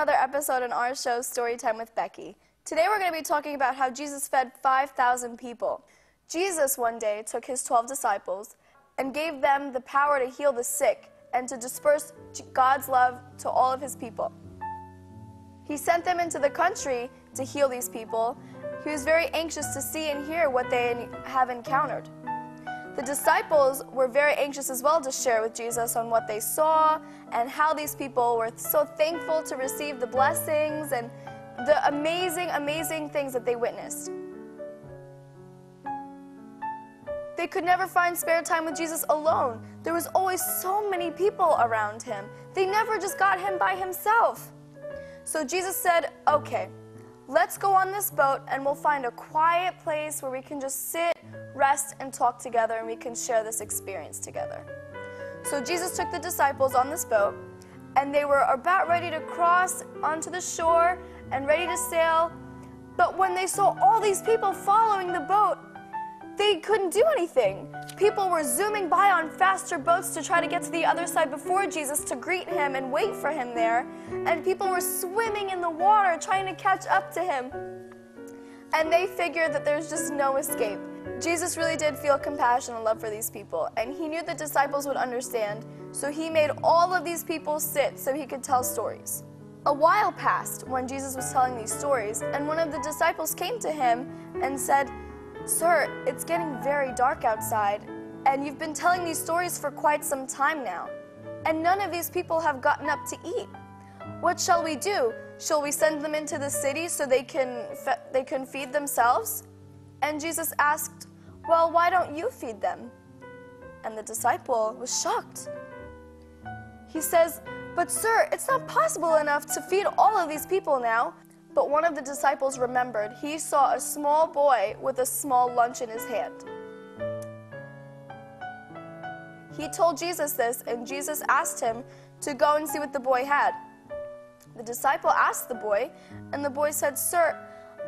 another episode in our show, Storytime with Becky. Today we're going to be talking about how Jesus fed 5,000 people. Jesus one day took his 12 disciples and gave them the power to heal the sick and to disperse God's love to all of his people. He sent them into the country to heal these people. He was very anxious to see and hear what they have encountered. The disciples were very anxious as well to share with Jesus on what they saw and how these people were so thankful to receive the blessings and the amazing things that they witnessed. They could never find spare time with Jesus alone. There was always so many people around him. They never just got him by himself. So Jesus said, okay, let's go on this boat and we'll find a quiet place where we can just sit, rest, and talk together, and we can share this experience together. So Jesus took the disciples on this boat, and they were about ready to cross onto the shore and ready to sail. But when they saw all these people following the boat, they couldn't do anything. People were zooming by on faster boats to try to get to the other side before Jesus to greet him and wait for him there. And people were swimming in the water trying to catch up to him. And they figured that there's just no escape. Jesus really did feel compassion and love for these people, and he knew the disciples would understand, so he made all of these people sit so he could tell stories. A while passed when Jesus was telling these stories, and one of the disciples came to him and said, "Sir, it's getting very dark outside, and you've been telling these stories for quite some time now, and none of these people have gotten up to eat. What shall we do? Shall we send them into the city so they can feed themselves?" And Jesus asked, "Well, why don't you feed them?" And the disciple was shocked. He says, "But sir, it's not possible enough to feed all of these people now." But one of the disciples remembered he saw a small boy with a small lunch in his hand. He told Jesus this, and Jesus asked him to go and see what the boy had. The disciple asked the boy, and the boy said, "Sir,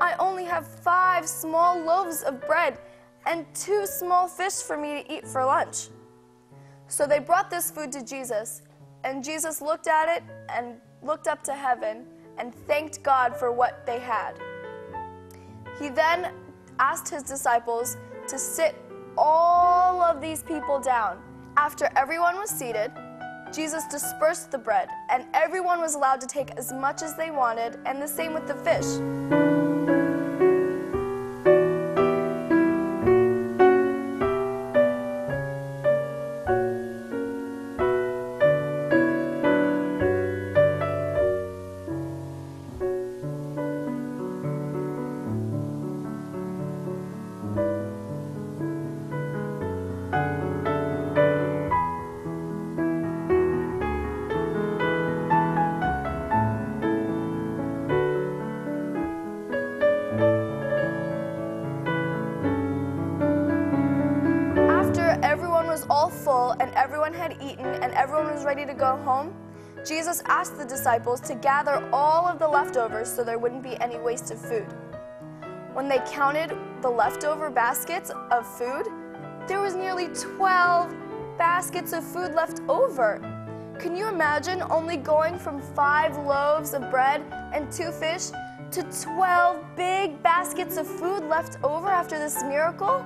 I only have 5 small loaves of bread and 2 small fish for me to eat for lunch." So they brought this food to Jesus, and Jesus looked at it and looked up to heaven and thanked God for what they had. He then asked his disciples to sit all of these people down. After everyone was seated, Jesus dispersed the bread, and everyone was allowed to take as much as they wanted, and the same with the fish. Everyone was all full, and everyone had eaten, and everyone was ready to go home. Jesus asked the disciples to gather all of the leftovers so there wouldn't be any wasted food. When they counted the leftover baskets of food, there was nearly 12 baskets of food left over. Can you imagine only going from 5 loaves of bread and 2 fish to 12 big baskets of food left over after this miracle?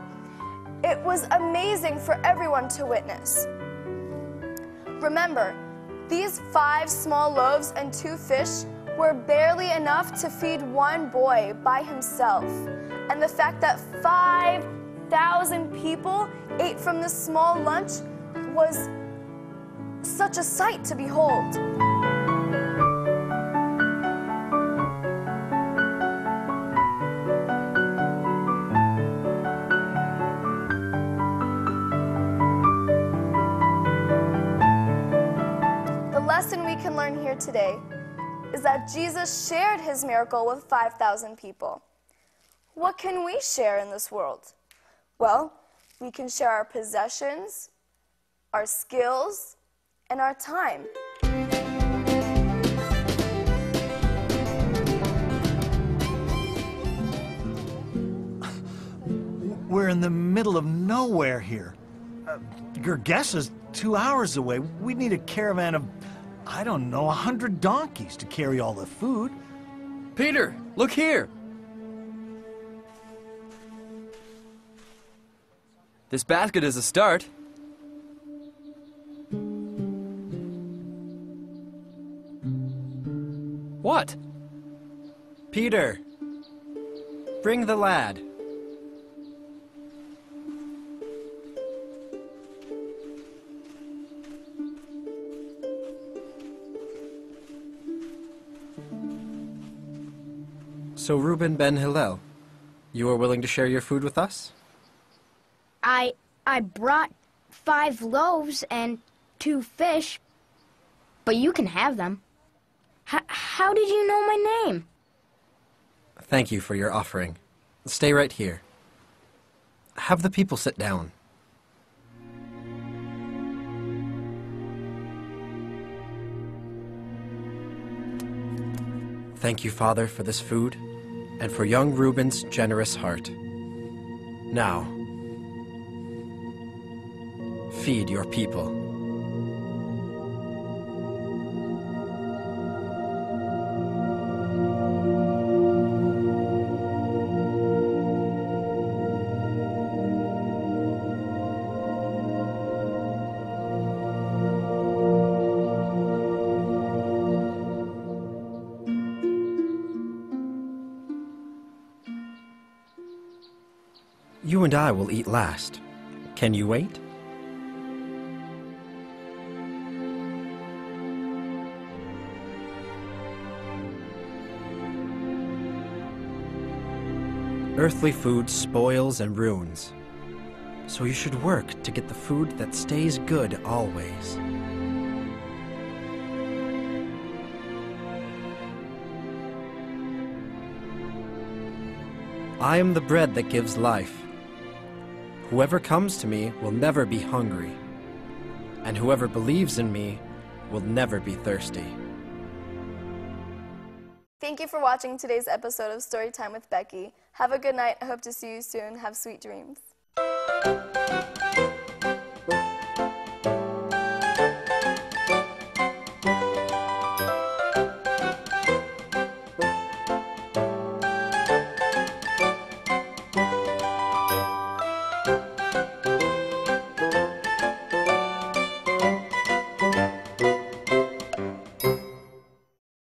It was amazing for everyone to witness. Remember, these 5 small loaves and 2 fish were barely enough to feed one boy by himself. And the fact that 5,000 people ate from this small lunch was such a sight to behold. The lesson we can learn here today is that Jesus shared his miracle with 5,000 people. What can we share in this world? Well, we can share our possessions, our skills, and our time. We're in the middle of nowhere here. Your guess is 2 hours away. We need a caravan of I don't know, 100 donkeys to carry all the food. Peter, look here! This basket is a start. What? Peter, bring the lad. So Reuben ben Hillel, you are willing to share your food with us? I brought 5 loaves and 2 fish, but you can have them. How did you know my name? Thank you for your offering. Stay right here. Have the people sit down. Thank you, Father, for this food and for young Reuben's generous heart. Now, feed your people. You and I will eat last. Can you wait? Earthly food spoils and ruins, so you should work to get the food that stays good always. I am the bread that gives life. Whoever comes to me will never be hungry, and whoever believes in me will never be thirsty. Thank you for watching today's episode of Storytime with Becky. Have a good night. I hope to see you soon. Have sweet dreams.